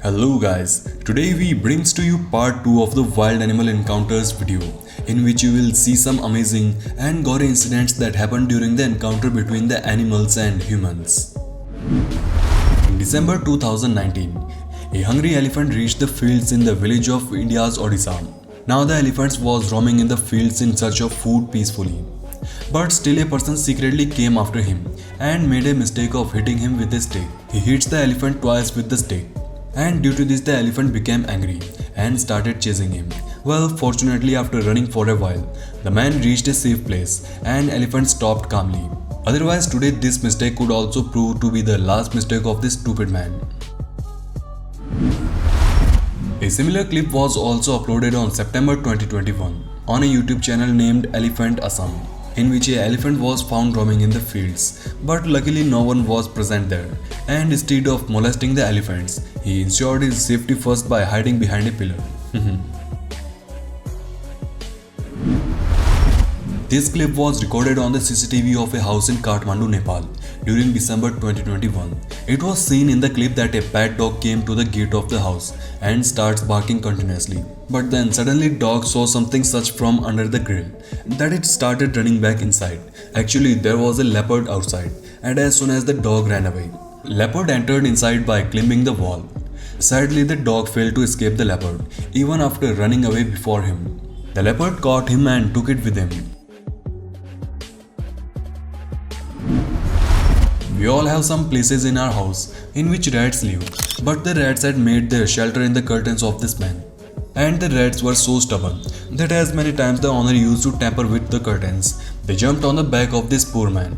Hello guys, today we brings to you part 2 of the wild animal encounters video, in which you will see some amazing and gory incidents that happened during the encounter between the animals and humans. In December 2019, a hungry elephant reached the fields in the village of India's Odisha. Now the elephant was roaming in the fields in search of food peacefully. But still a person secretly came after him and made a mistake of hitting him with a stick. He hits the elephant twice with the stick, and due to this the elephant became angry and started chasing him. Well, fortunately after running for a while, the man reached a safe place and elephant stopped calmly. Otherwise today this mistake could also prove to be the last mistake of this stupid man. A similar clip was also uploaded on September 2021 on a YouTube channel named Elephant Assam, in which an elephant was found roaming in the fields, but luckily no one was present there, and instead of molesting the elephants, he ensured his safety first by hiding behind a pillar. This clip was recorded on the CCTV of a house in Kathmandu, Nepal during December 2021. It was seen in the clip that a pet dog came to the gate of the house and starts barking continuously. But then suddenly dog saw something such from under the grill that it started running back inside. Actually there was a leopard outside, and as soon as the dog ran away, leopard entered inside by climbing the wall. Sadly the dog failed to escape the leopard even after running away before him. The leopard caught him and took it with him. We all have some places in our house in which rats live, but the rats had made their shelter in the curtains of this man. And the rats were so stubborn that as many times the owner used to tamper with the curtains, they jumped on the back of this poor man.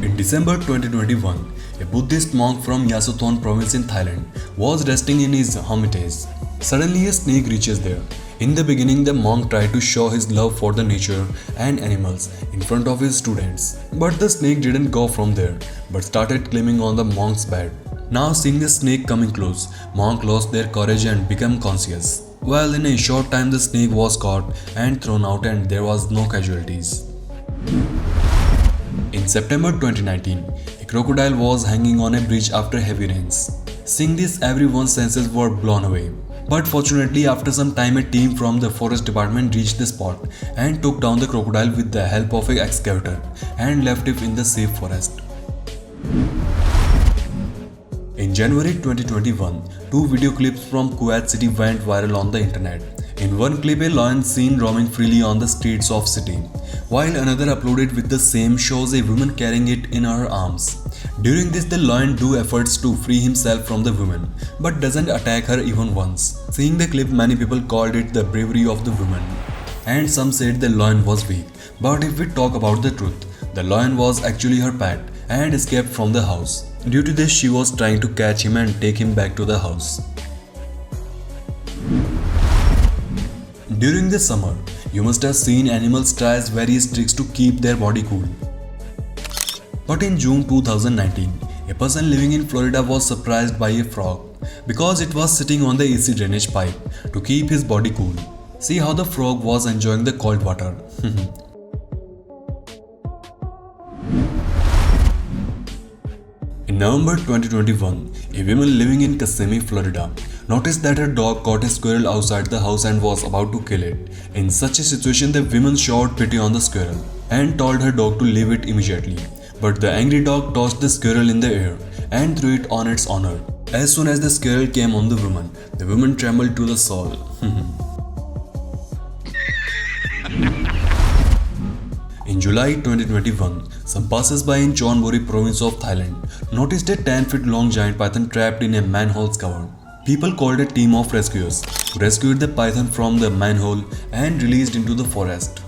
In December 2021, a Buddhist monk from Yasothon province in Thailand was resting in his hermitage. Suddenly a snake reaches there. In the beginning, the monk tried to show his love for the nature and animals in front of his students. But the snake didn't go from there, but started climbing on the monk's bed. Now seeing the snake coming close, monk lost their courage and became conscious. Well, in a short time the snake was caught and thrown out and there was no casualties. In September 2019, a crocodile was hanging on a bridge after heavy rains. Seeing this, everyone's senses were blown away. But fortunately, after some time, a team from the forest department reached the spot and took down the crocodile with the help of an excavator and left it in the safe forest. In January 2021, two video clips from Kuwait City went viral on the internet. In one clip, a lion seen roaming freely on the streets of city, while another uploaded with the same shows a woman carrying it in her arms. During this, the lion do efforts to free himself from the woman, but doesn't attack her even once. Seeing the clip, many people called it the bravery of the woman, and some said the lion was weak. But if we talk about the truth, the lion was actually her pet and escaped from the house. Due to this, she was trying to catch him and take him back to the house. During the summer, you must have seen animals try various tricks to keep their body cool. But in June 2019, a person living in Florida was surprised by a frog because it was sitting on the AC drainage pipe to keep his body cool. See how the frog was enjoying the cold water. In November 2021, a woman living in Kissimmee, Florida, noticed that her dog caught a squirrel outside the house and was about to kill it. In such a situation, the woman showed pity on the squirrel and told her dog to leave it immediately. But the angry dog tossed the squirrel in the air and threw it on its owner. As soon as the squirrel came on the woman trembled to the soul. In July 2021, some passers-by in Chonburi province of Thailand noticed a 10-foot long giant python trapped in a manhole's cover. People called a team of rescuers who rescued the python from the manhole and released into the forest.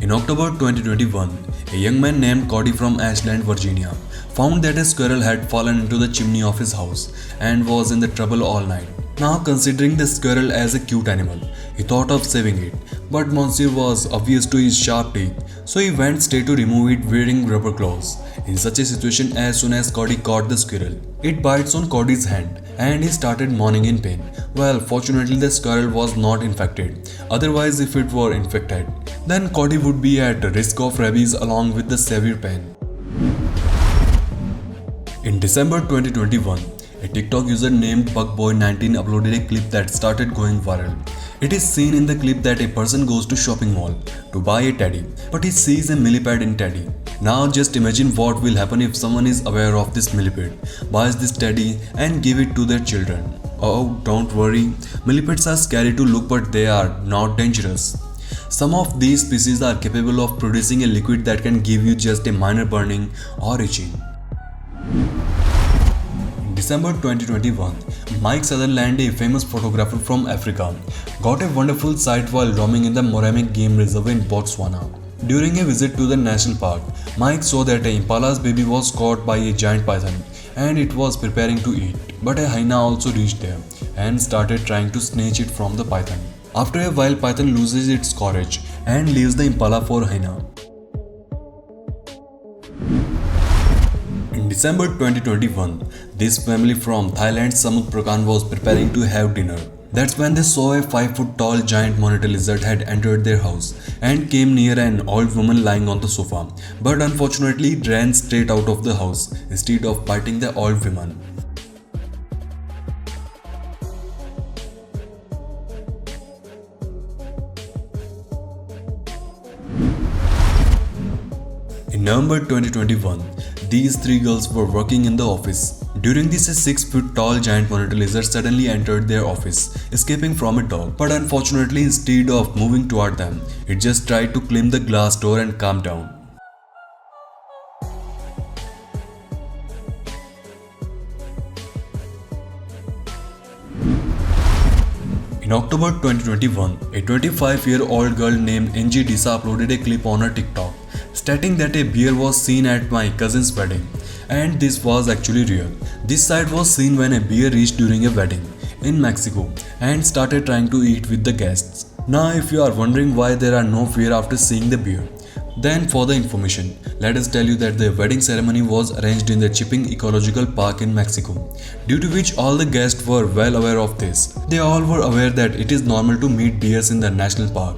In October 2021, a young man named Cody from Ashland, Virginia, found that a squirrel had fallen into the chimney of his house and was in the trouble all night. Now, considering the squirrel as a cute animal, he thought of saving it, but Monsieur was obvious to his sharp teeth, so he went straight to remove it wearing rubber claws. In such a situation, as soon as Cody caught the squirrel, it bites on Cody's hand and he started moaning in pain. Well, fortunately the squirrel was not infected, otherwise if it were infected, then Cody would be at risk of rabies along with the severe pain. In December 2021, a TikTok user named Bugboy19 uploaded a clip that started going viral. It is seen in the clip that a person goes to shopping mall to buy a teddy, but he sees a millipede in teddy. Now just imagine what will happen if someone is aware of this millipede, buys this teddy and give it to their children. Oh, don't worry, millipedes are scary to look but they are not dangerous. Some of these species are capable of producing a liquid that can give you just a minor burning or itching. December 2021, Mike Sutherland, a famous photographer from Africa, got a wonderful sight while roaming in the Moramic Game Reserve in Botswana. During a visit to the national park, Mike saw that an impala's baby was caught by a giant python and it was preparing to eat. But a hyena also reached there and started trying to snatch it from the python. After a while, python loses its courage and leaves the impala for hyena. In December 2021, this family from Thailand's Samut Prakan was preparing to have dinner. That's when they saw a 5-foot tall giant monitor lizard had entered their house and came near an old woman lying on the sofa. But unfortunately, it ran straight out of the house instead of biting the old woman. In November 2021, these three girls were working in the office. During this, a 6-foot tall giant monitor lizard suddenly entered their office, escaping from a dog. But unfortunately, instead of moving toward them, it just tried to climb the glass door and calm down. In October 2021, a 25-year-old girl named NG Disa uploaded a clip on her TikTok, stating that a bear was seen at my cousin's wedding, and this was actually real. This sight was seen when a bear reached during a wedding in Mexico and started trying to eat with the guests. Now if you are wondering why there are no fear after seeing the bear, then for the information, let us tell you that the wedding ceremony was arranged in the Chipping Ecological Park in Mexico, due to which all the guests were well aware of this. They all were aware that it is normal to meet bears in the national park.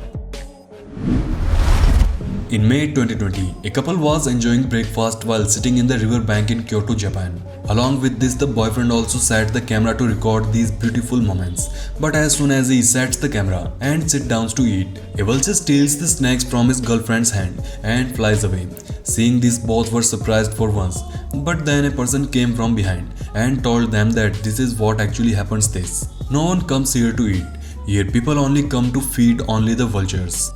In May 2020, a couple was enjoying breakfast while sitting in the river bank in Kyoto, Japan. Along with this, the boyfriend also set the camera to record these beautiful moments. But as soon as he sets the camera and sits down to eat, a vulture steals the snacks from his girlfriend's hand and flies away. Seeing this, both were surprised for once. But then a person came from behind and told them that this is what actually happens this. No one comes here to eat. Here people only come to feed only the vultures.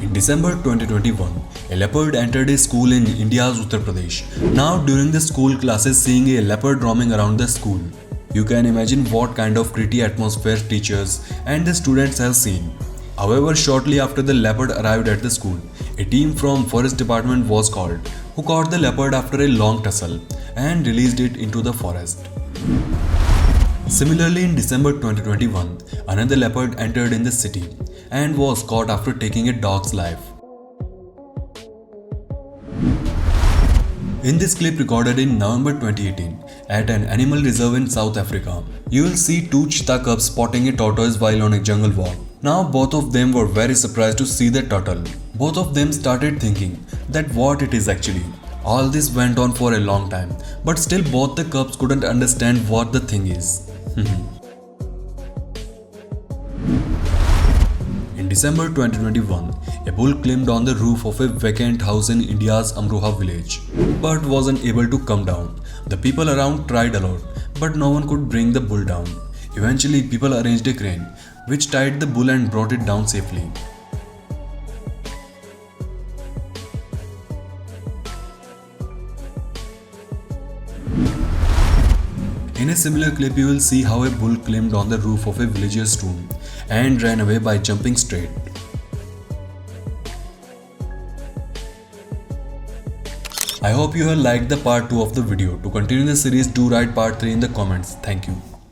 In December 2021, a leopard entered a school in India's Uttar Pradesh. Now during the school classes, seeing a leopard roaming around the school, you can imagine what kind of gritty atmosphere teachers and the students have seen. However, shortly after the leopard arrived at the school, a team from forest department was called, who caught the leopard after a long tussle and released it into the forest. Similarly, in December 2021, another leopard entered in the city and was caught after taking a dog's life. In this clip recorded in November 2018 at an animal reserve in South Africa, you will see two cheetah cubs spotting a tortoise while on a jungle walk. Now both of them were very surprised to see the turtle. Both of them started thinking that what it is actually. All this went on for a long time, but still both the cubs couldn't understand what the thing is. In December 2021, a bull climbed on the roof of a vacant house in India's Amroha village, but wasn't able to come down. The people around tried a lot, but no one could bring the bull down. Eventually, people arranged a crane, which tied the bull and brought it down safely. In a similar clip, you will see how a bull climbed on the roof of a villager's tomb and ran away by jumping straight. I hope you have liked the part 2 of the video. To continue the series, do write part 3 in the comments. Thank you.